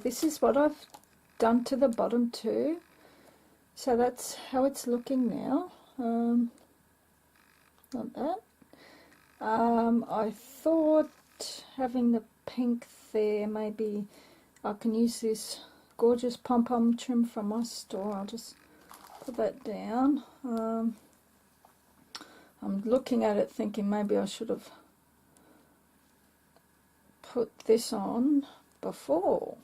this is what I've done to the bottom too. So that's how it's looking now. Not that. I thought having the pink there, maybe I can use this gorgeous pom-pom trim from my store. I'll just put that down. I'm looking at it thinking maybe I should have put this on before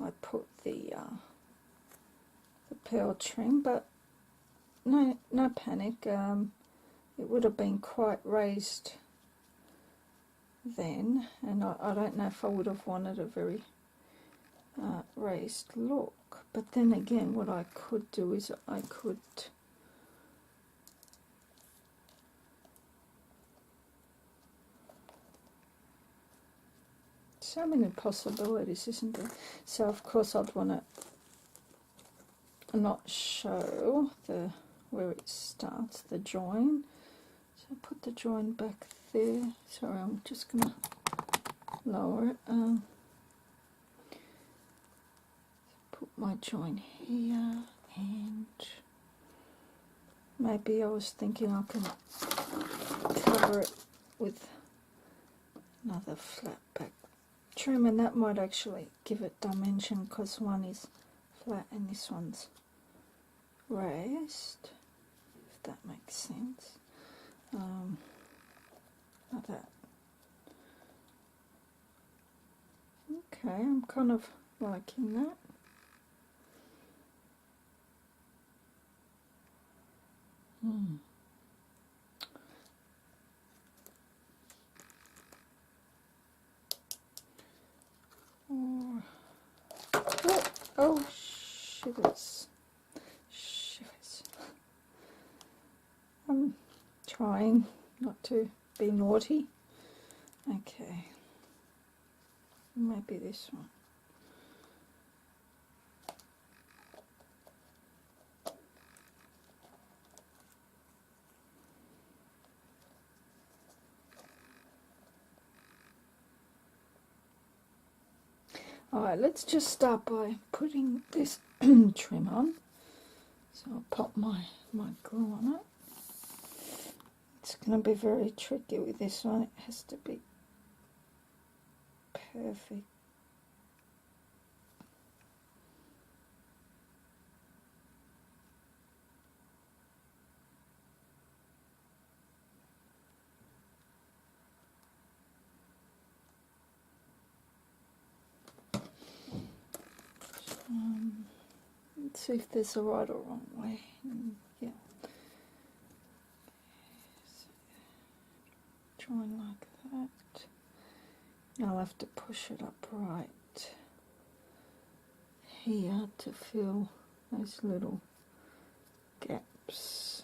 I put the pearl trim, but no panic. It would have been quite raised then, and I don't know if I would have wanted a very raised look. But then again, what I could do is I could so many possibilities, isn't there? So of course I'd want to not show the where it starts, the join. So put the join back there. Sorry, I'm just going to lower it. Put my join here, and maybe I was thinking I can cover it with another flat back trim, and that might actually give it dimension, because one is flat and this one's raised, if that makes sense. Like that. Okay, I'm kind of liking that. Oh, shivers. I'm trying not to be naughty. Okay, maybe this one. Alright, let's just start by putting this trim on. So I'll pop my glue on it. It's going to be very tricky with this one. It has to be perfect. Let's see if there's a right or wrong way. Yeah. Join like that. I'll have to push it up right here to fill those little gaps.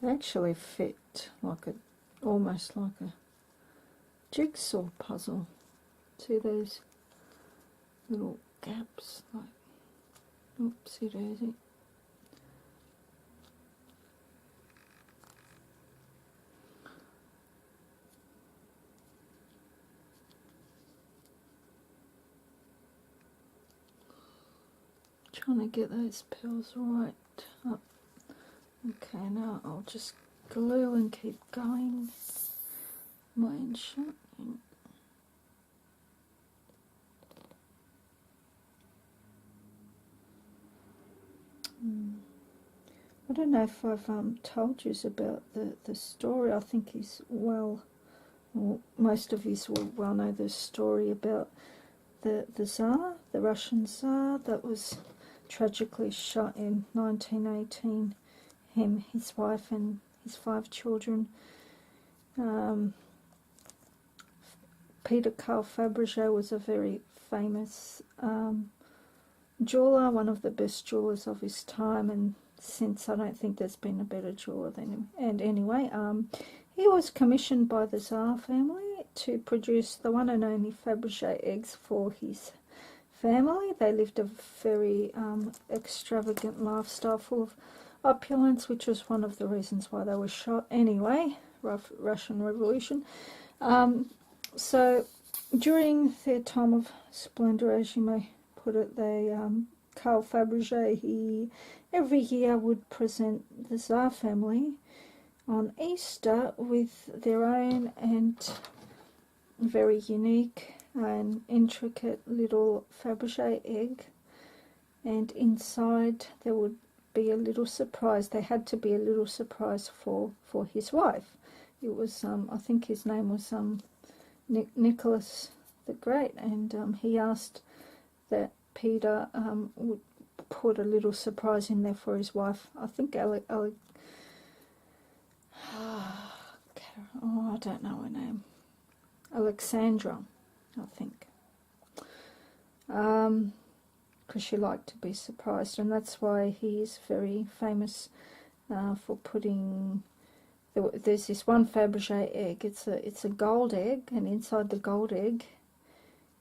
They actually fit like almost like a jigsaw puzzle. See those little gaps, like, oopsie daisy. Trying to get those pearls right up. Okay, now I'll just glue and keep going. My enchantment. I don't know if I've told you about the story. I think he's most of you will well know the story about the Tsar, the Russian Tsar, that was tragically shot in 1918. Him, his wife, and his 5 children. Peter Carl Faberge was a very famous jeweler, one of the best jewelers of his time, and since I don't think there's been a better jeweler than him. And anyway, he was commissioned by the Tsar family to produce the one and only Faberge eggs for his family. They lived a very extravagant lifestyle full of opulence, which was one of the reasons why they were shot. Anyway, Russian Revolution. So during their time of splendour, as you may put it, Carl Faberge, he every year would present the Tsar family on Easter with their own and very unique and intricate little Faberge egg, and inside there would be a little surprise. There had to be a little surprise for his wife. It was I think his name was Nicholas the Great, and he asked that Peter would put a little surprise in there for his wife. I think I don't know her name. Alexandra, I think. Because she liked to be surprised, and that's why he is very famous for putting. There's this one Faberge egg. It's a gold egg, and inside the gold egg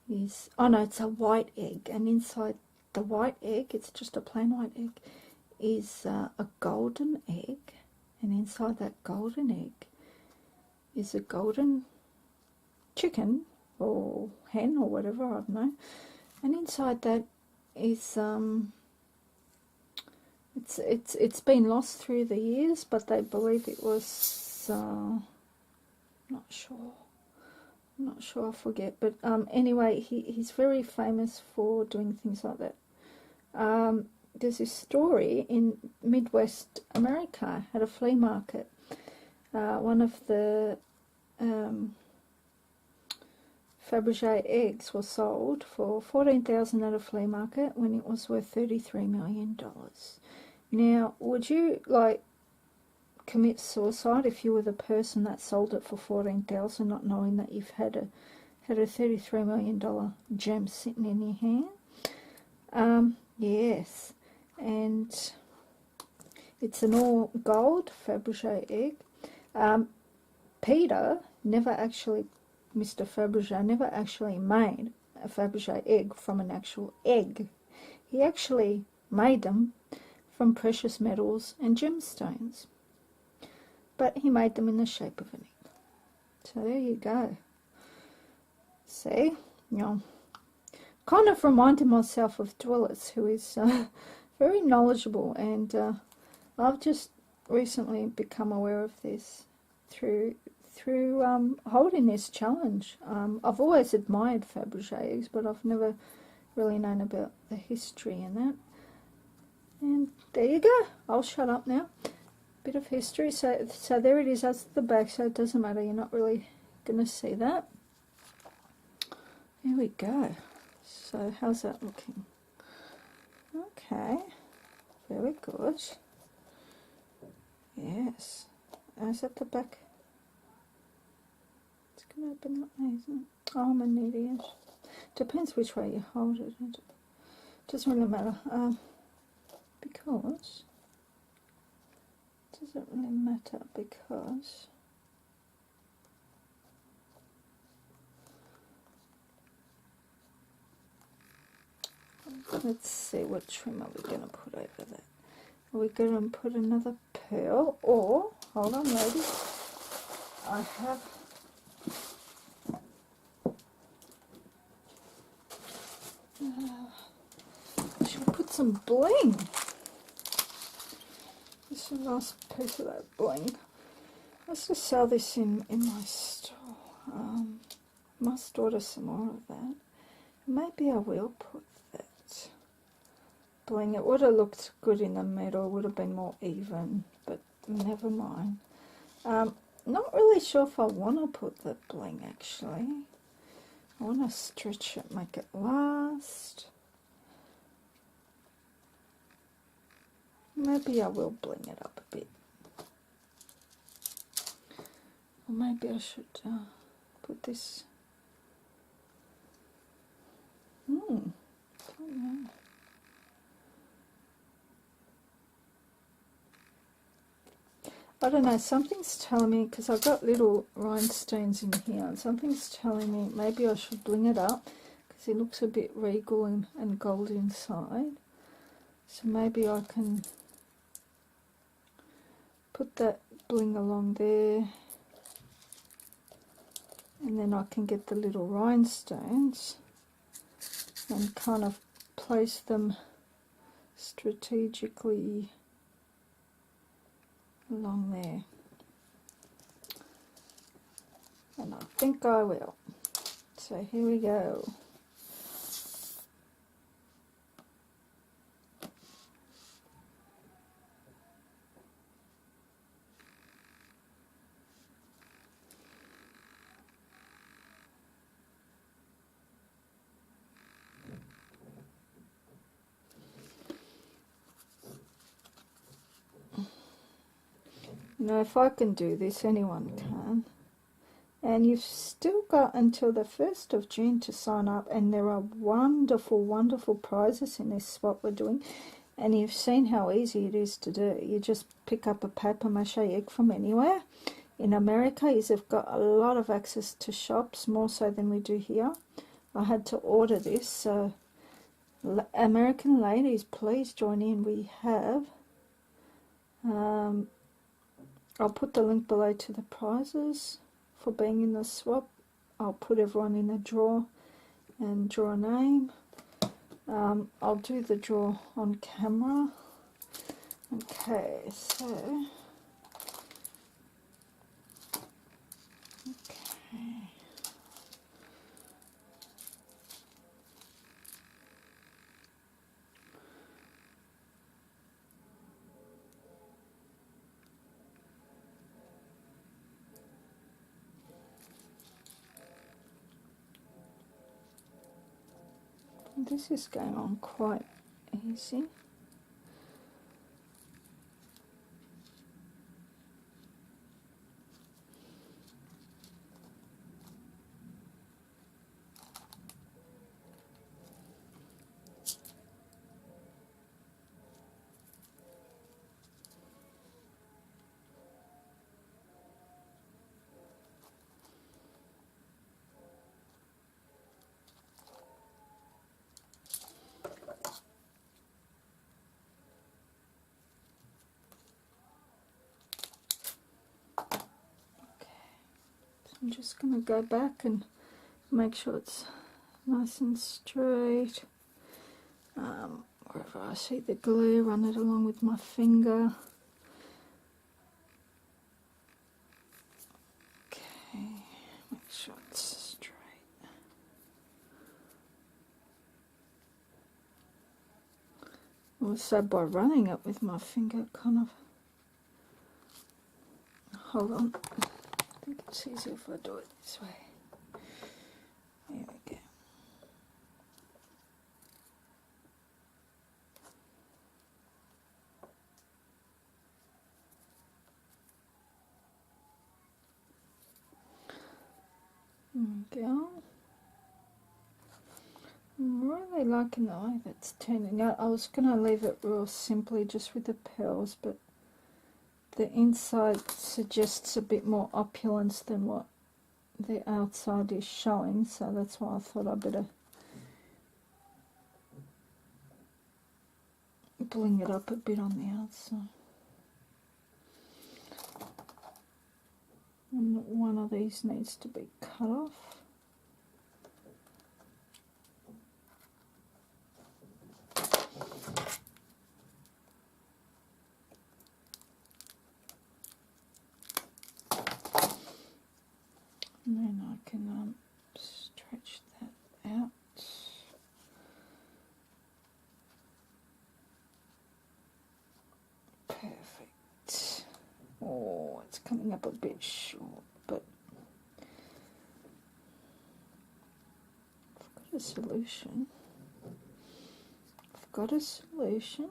is it's a white egg, and inside the white egg, it's just a plain white egg, is a golden egg, and inside that golden egg is a golden chicken or hen or whatever, I don't know, and inside that is it's been lost through the years, but they believe it was not sure, I forget, but anyway, he's very famous for doing things like that. There's this story in Midwest America at a flea market. One of the Faberge eggs was sold for $14,000 at a flea market when it was worth $33 million. Now, would you commit suicide if you were the person that sold it for $14,000, not knowing that you've had a $33 million gem sitting in your hand? Yes, and it's an all gold Faberge egg. Mr. Faberge never actually made a Faberge egg from an actual egg. He actually made them from precious metals and gemstones. But he made them in the shape of an egg. So there you go. See? Kind of reminded myself of Dwellers, who is very knowledgeable, and I've just recently become aware of this through holding this challenge. I've always admired Faberge eggs, but I've never really known about the history and that. And there you go. I'll shut up now. Bit of history. So there it is. That's the back. So it doesn't matter. You're not really going to see that. There we go. So how's that looking? Okay. Very good. Yes. Is that the back? It's going to open up there, isn't it? Oh, I'm an idiot. Depends which way you hold it. It doesn't really matter. Because... doesn't really matter because... let's see, what trim are we going to put over that? Are we going to put another pearl, or, hold on ladies, I have should we put some bling? This is a nice piece of that bling. Let's just sell this in my store. Must order some more of that. Maybe I will put that bling. It would have looked good in the middle. It would have been more even, but never mind. Not really sure if I want to put the bling, actually. I want to stretch it, make it last. Maybe I will bling it up a bit. Or maybe I should put this... don't know. I don't know, something's telling me, because I've got little rhinestones in here, and something's telling me maybe I should bling it up, because it looks a bit regal and gold inside. So maybe I can put that bling along there. and then I can get the little rhinestones and kind of place them strategically along there. And I think I will. So here we go. You know, if I can do this, anyone can. And you've still got until the 1st of June to sign up, and there are wonderful, wonderful prizes in this swap we're doing. And you've seen how easy it is to do. You just pick up a papier-mâché egg from anywhere. In America, you've got a lot of access to shops, more so than we do here. I had to order this, so American ladies, please join in. We have... I'll put the link below to the prizes for being in the swap. I'll put everyone in a draw and draw a name. I'll do the draw on camera. Okay, so... Okay. This is going on quite easy. I'm just going to go back and make sure it's nice and straight. Wherever I see the glue, run it along with my finger. Okay, make sure it's straight. Also, by running it with my finger, kind of... Hold on. I think it's easier if I do it this way. There we go. There we go. I'm really liking the way that's turning out. I was going to leave it real simply just with the pearls, but the inside suggests a bit more opulence than what the outside is showing, so that's why I thought I'd better bling it up a bit on the outside. And one of these needs to be cut off. And then I can stretch that out. Perfect. Oh, it's coming up a bit short, but I've got a solution. I've got a solution.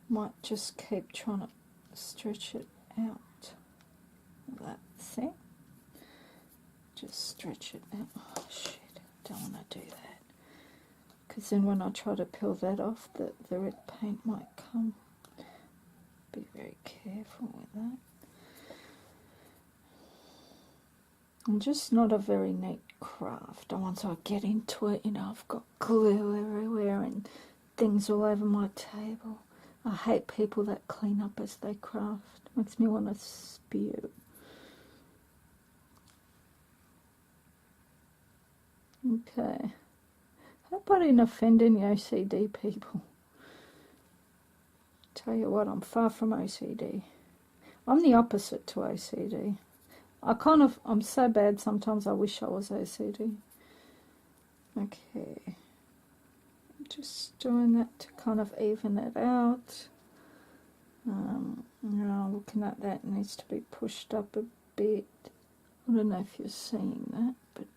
Might just keep trying to stretch it out. That's it. Just stretch it out. Oh shit, don't want to do that. Because then when I try to peel that off, the red paint might come. Be very careful with that. I'm just not a very neat craft. And once I get into it, you know, I've got glue everywhere and things all over my table. I hate people that clean up as they craft. Makes me want to spew. Okay. Hope I didn't offend any OCD people. Tell you what, I'm far from OCD. I'm the opposite to OCD. I'm so bad sometimes I wish I was OCD. Okay. Just doing that to kind of even it out. Looking at that, it needs to be pushed up a bit. I don't know if you're seeing that, but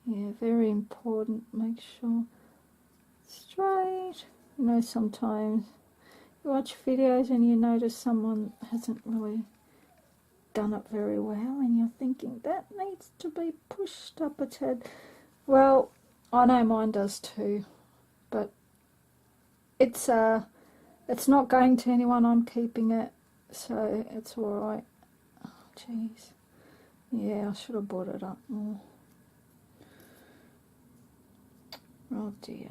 yeah, very important. Make sure it's straight. You know, sometimes you watch videos and you notice someone hasn't really done it very well, and you're thinking that needs to be pushed up its head. Well, I know mine does too, but it's not going to anyone. I'm keeping it, so it's all right. Oh, jeez. Yeah, I should have brought it up more. Oh dear.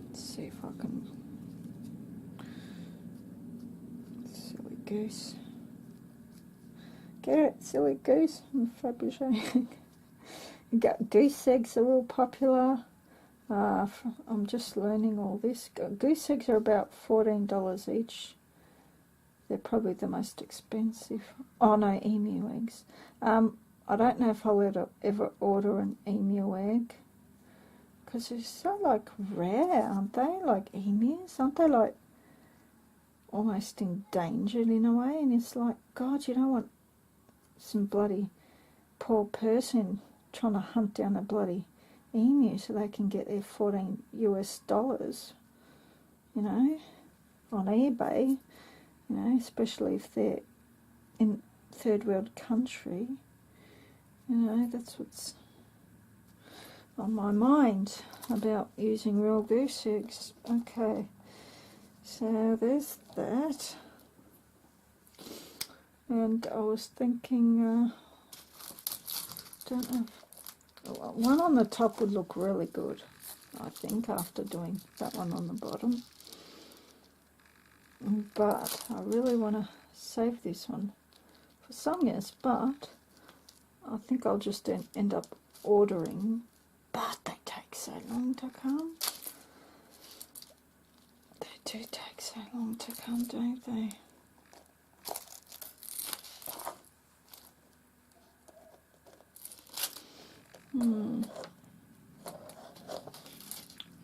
Let's see if I can. Silly goose. Get it, silly goose from Faberge. Goose eggs are real popular. I'm just learning all this. Goose eggs are about $14 each. They're probably the most expensive. Oh no, emu eggs. I don't know if I'll ever order an emu egg, because they're so like rare, aren't they? Like emus, aren't they like almost endangered in a way? And it's like, God, you don't want some bloody poor person trying to hunt down a bloody emu so they can get their $14 US, you know, on eBay, you know, especially if they're in third world country. You know, that's what's on my mind about using real goose eggs. Okay, so there's that. And I was thinking, don't know, one on the top would look really good, I think, after doing that one on the bottom. But I really want to save this one for some years, but I think I'll just end up ordering. But they take so long to come. They do take so long to come, don't they?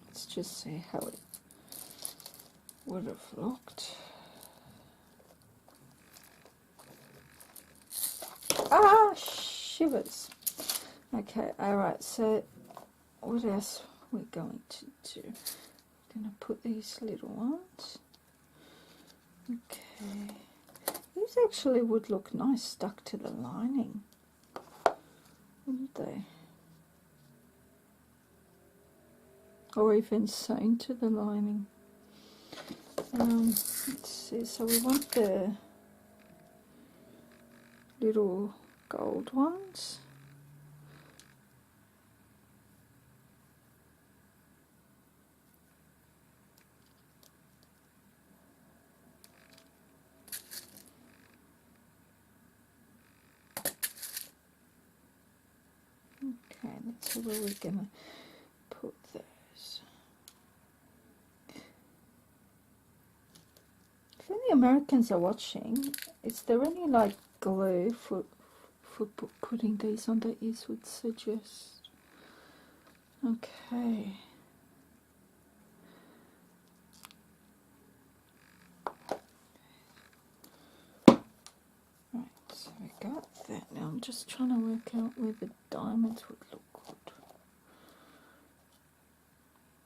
Let's just see how it would have looked. Ah, shivers. Okay, alright, so what else are we going to do? I'm going to put these little ones. Okay. These actually would look nice stuck to the lining, wouldn't they? Or even sewn to the lining. Let's see, so we want the little gold ones. Okay, let's see where we're going to put those. If any Americans are watching, is there any like glue for putting these on that you would suggest? Okay. Right, so we got that. Now I'm just trying to work out where the diamonds would look good.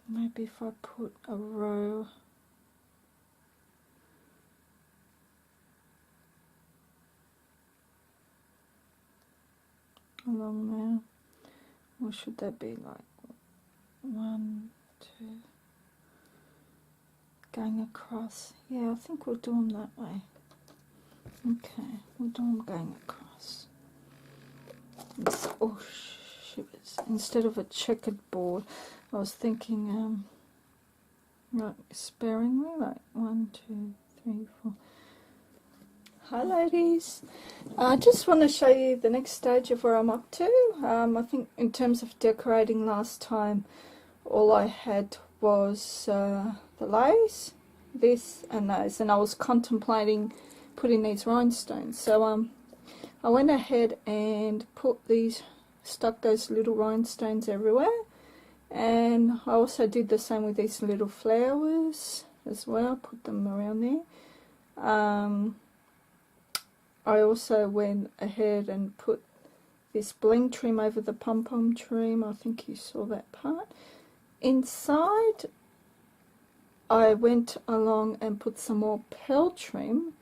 Maybe if I put a row along there, or should that be like 1, 2 going across? Yeah, I think we'll do them that way. Okay, we'll do them going across. Oh, shivers. Instead of a checkered board, I was thinking, right, sparingly, like 1, 2, 3, 4. Hi ladies, I just want to show you the next stage of where I'm up to. I think in terms of decorating last time, all I had was the lace, this and those, and I was contemplating putting these rhinestones. So I went ahead and stuck those little rhinestones everywhere, and I also did the same with these little flowers as well, put them around there. I also went ahead and put this bling trim over the pom-pom trim. I think you saw that part. Inside, I went along and put some more pearl trim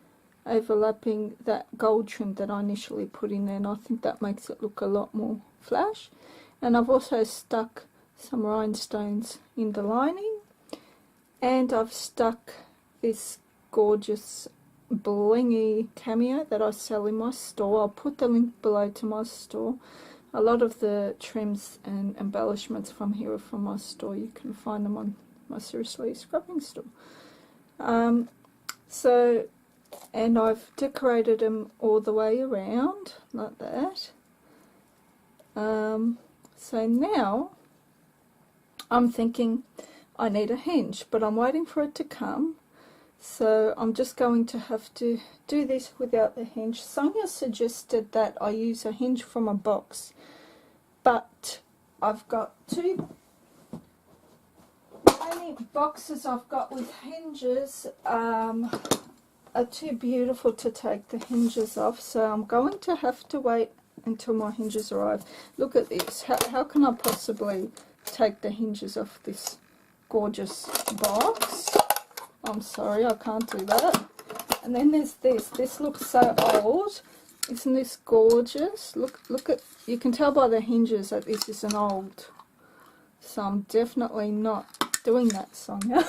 overlapping that gold trim that I initially put in there, and I think that makes it look a lot more flash. And I've also stuck some rhinestones in the lining, and I've stuck this gorgeous blingy cameo that I sell in my store. I'll put the link below to my store. A lot of the trims and embellishments from here are from my store. You can find them on my Seriously Scrubbing store. And I've decorated them all the way around like that. So now I'm thinking I need a hinge, but I'm waiting for it to come. So I'm just going to have to do this without the hinge. Sonia suggested that I use a hinge from a box, but I've got many boxes I've got with hinges are too beautiful to take the hinges off, so I'm going to have to wait until my hinges arrive. Look at this. How can I possibly take the hinges off this gorgeous box? I'm sorry, I can't do that. And then there's this. This looks so old. Isn't this gorgeous? Look at, you can tell by the hinges that this is an old. So I'm definitely not doing that, Sonia.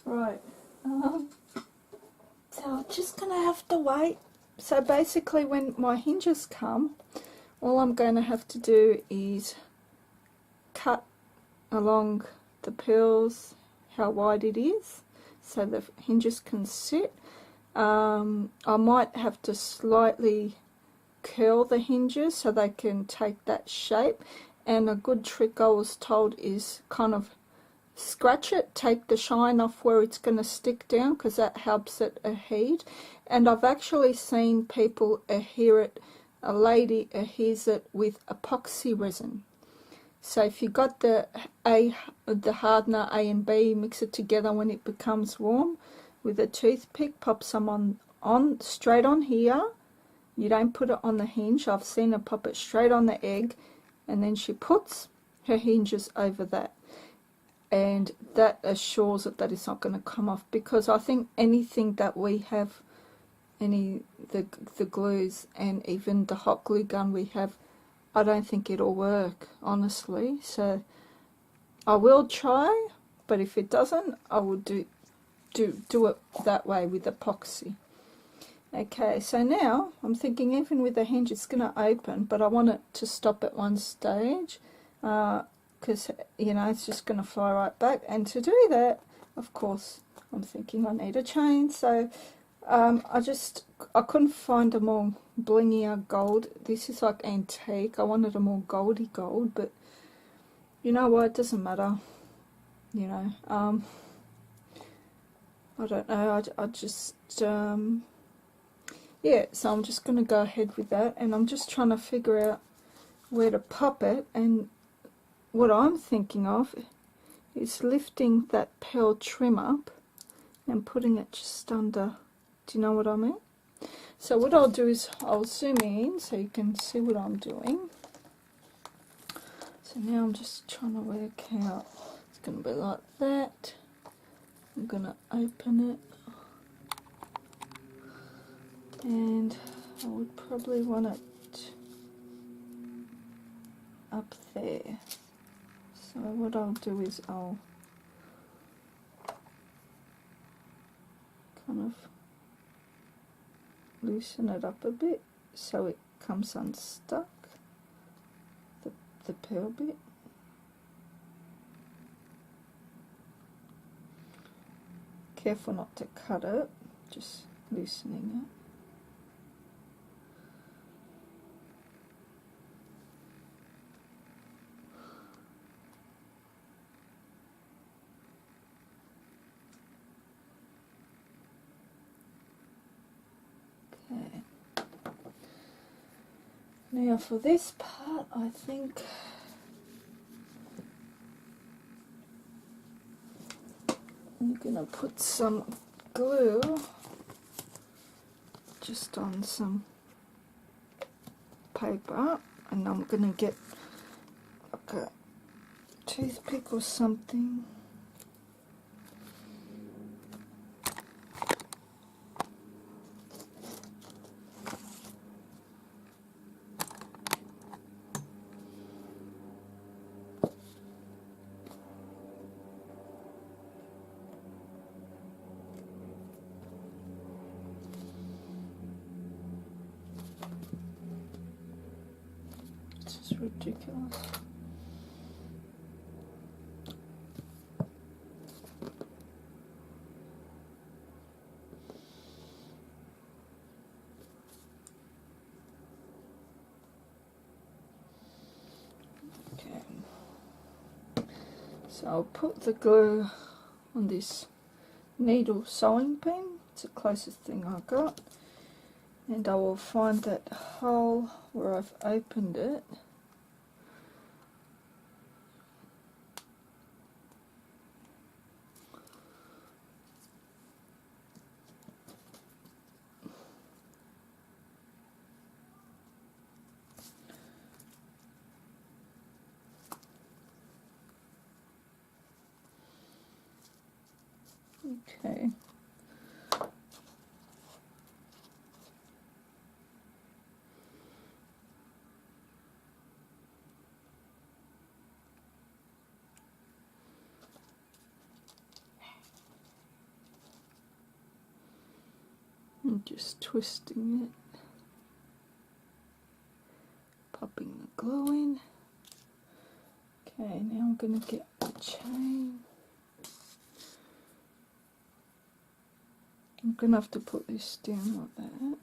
Right. So I'm just going to have to wait. So basically when my hinges come, all I'm going to have to do is cut along the pearls how wide it is so the hinges can sit. I might have to slightly curl the hinges so they can take that shape, and a good trick I was told is kind of scratch it, take the shine off where it's going to stick down, because that helps it adhere. And I've actually seen people adhere it, a lady adheres it with epoxy resin. So if you got the hardener A and B, mix it together when it becomes warm with a toothpick, pop some on straight on here. You don't put it on the hinge. I've seen her pop it straight on the egg, and then she puts her hinges over that. And that assures it that it's not going to come off, because I think anything that we have, the glues and even the hot glue gun we have, I don't think it'll work, honestly. So I will try, but if it doesn't, I will do it that way with epoxy. Okay, so now I'm thinking even with the hinge it's going to open, but I want it to stop at one stage, because it's just going to fly right back. And to do that, of course, I'm thinking I need a chain. So I couldn't find a more blingier gold. This is like antique. I wanted a more goldy gold, but you know what, it doesn't matter. I don't know, I just yeah, so I'm just going to go ahead with that, and I'm just trying to figure out where to pop it. And what I'm thinking of is lifting that pearl trim up and putting it just under. Do you know what I mean? So what I'll do is I'll zoom in so you can see what I'm doing. So now I'm just trying to work out. It's going to be like that. I'm going to open it. And I would probably want it up there. So what I'll do is I'll kind of loosen it up a bit so it comes unstuck, the pearl bit. Careful not to cut it, just loosening it. Now for this part, I think I'm going to put some glue just on some paper, and I'm going to get like a toothpick or something. Ridiculous. Okay, so I'll put the glue on this needle sewing pin. It's the closest thing I got, and I will find that hole where I've opened it. Okay. I'm just twisting it, popping the glue in. Okay, now I'm going to get the chain. I'm going to have to put this down like that.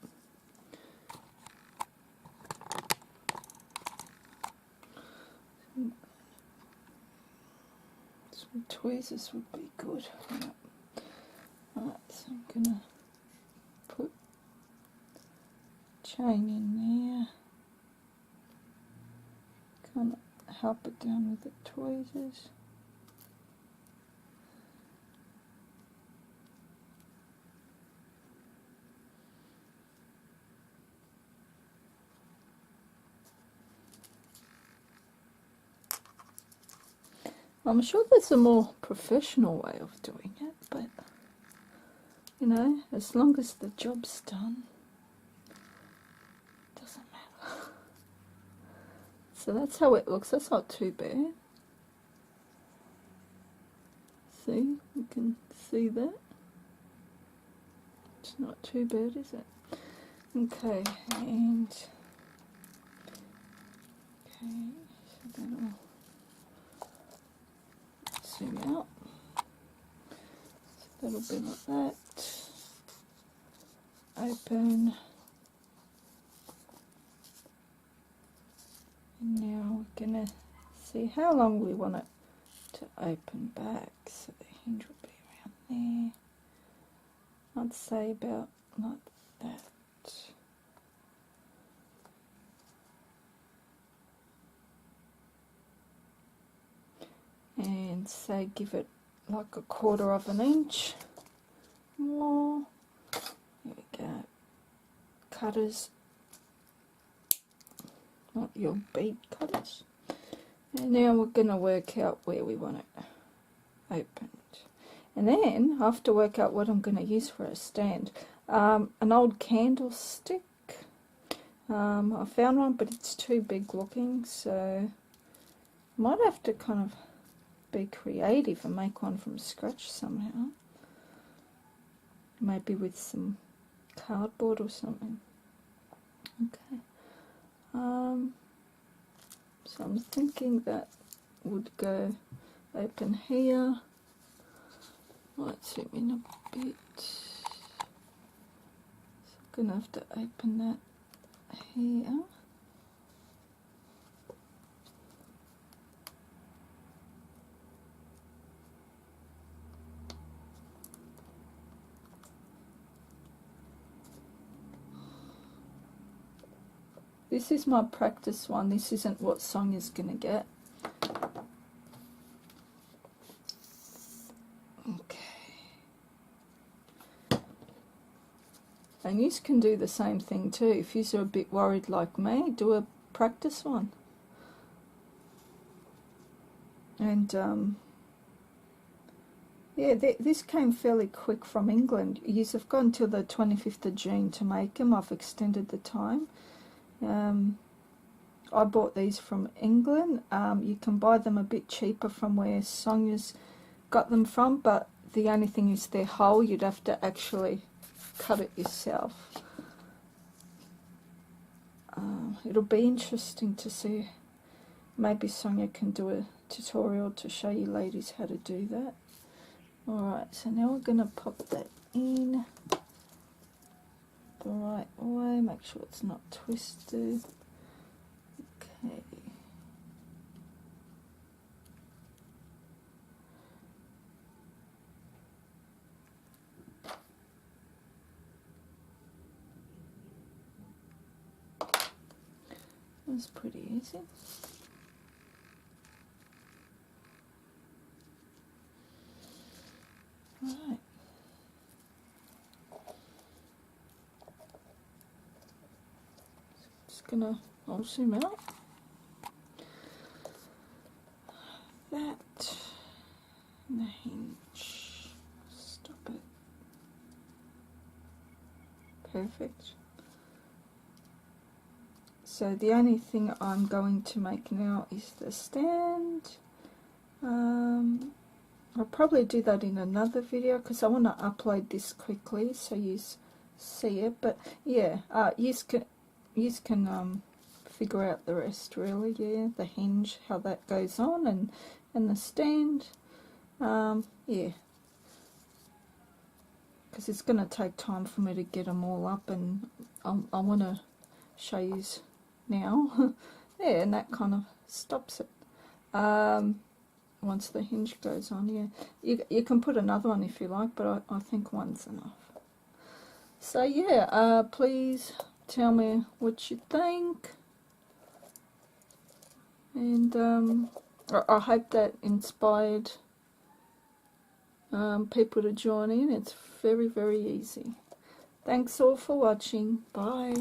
Some tweezers would be good. Right, so I'm going to put chain in there. Kind of help it down with the tweezers. I'm sure there's a more professional way of doing it, but you know, as long as the job's done, it doesn't matter. So that's how it looks. That's not too bad. See, you can see that. It's not too bad, is it? Okay, and okay, so that'll zoom out. So that'll be like that. Open. And now we're going to see how long we want it to open back. So the hinge will be around there. I'd say about like that. And say give it like 1/4 of an inch more. There we go. Cutters, not your bead cutters. And now we're going to work out where we want it opened. And then I have to work out what I'm going to use for a stand. An old candlestick. I found one, but it's too big looking, so I might have to kind of be creative and make one from scratch somehow. Maybe with some cardboard or something. Okay. So I'm thinking that would go open here. Might suit me in a bit. So I'm gonna have to open that here. This is my practice one. This isn't what Sonia's gonna get. Okay. And you can do the same thing too. If you're a bit worried like me, do a practice one. And yeah, this came fairly quick from England. You've got until the 25th of June to make them. I've extended the time. I bought these from England. You can buy them a bit cheaper from where Sonia's got them from, but the only thing is they're whole. You'd have to actually cut it yourself. It'll be interesting to see. Maybe Sonia can do a tutorial to show you ladies how to do that. Alright, so now we're going to pop that in the right way, make sure it's not twisted. Okay. That's pretty easy. Right. I'll zoom out. That and the hinge. Stop it. Perfect. So the only thing I'm going to make now is the stand. I'll probably do that in another video because I want to upload this quickly so you see it. But yeah, you can figure out the rest really. Yeah, the hinge, how that goes on, and the stand. Yeah, because it's going to take time for me to get them all up, and I want to show you now. Yeah, and that kind of stops it. Once the hinge goes on, yeah, you can put another one if you like, but I think one's enough. So yeah, please tell me what you think, and I hope that inspired people to join in. It's very, very easy. Thanks all for watching. Bye.